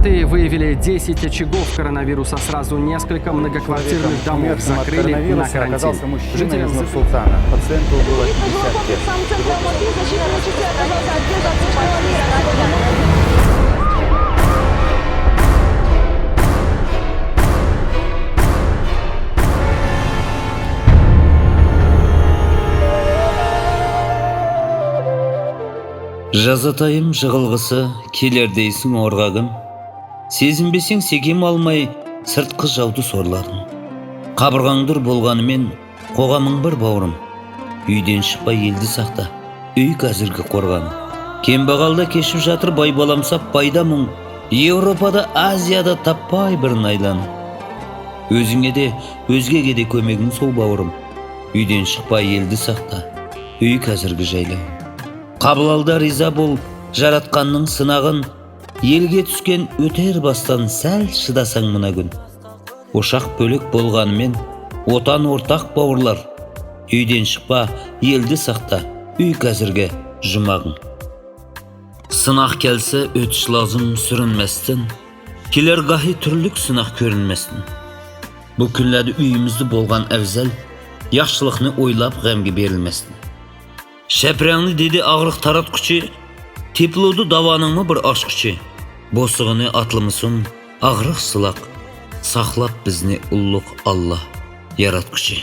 Алматы выявили 10 очагов коронавируса. Сразу несколько многоквартирных домов закрыли на карантин. Оказался мужчина Жителям из Нур-Султана. Пациенту было 50 лет. Жазатайым жығылғысы келер дейсің орғағым. Сезінбесең секем алмай сыртқы жауды сорларым. Қабырғаңдыр болғанымен қоғамың бір бауырым. Үйден шықпай елді сақта, үй қазіргі қорғаным. Кембағалда кешіп жатыр бай баламсап пайда мұң. Еуропада, Азияда таппай бір найланым. Өзіңе де, өзгеге де көмегің сол бауырым. Үйден шықпай елді сақта, үй қазіргі жайлауым. Қабыл алда риза бол, жаратқанның сынағын, елге түскен өтер бастан сәл шыдасаң мына күн. Ошақ бөлек болғанымен, отан ортақ бауырлар. Үйден шықпа, елді сақта, үй қазіргі жұмағың. Сынақ келсе өтіш лазым сүрінместін, келер ғахи түрлік сынақ көрінместін. Бұл күнләді үйімізді болған әвзәл, яқшылықны ойлап ғәмге берілместін. Шәпірәңні деді ағырық тарат күші, теплоды даваныңмы бір аш күші. Босығыны атлымысын ағырық сылақ, сақлап бізіне ұллық Алла ярат күші.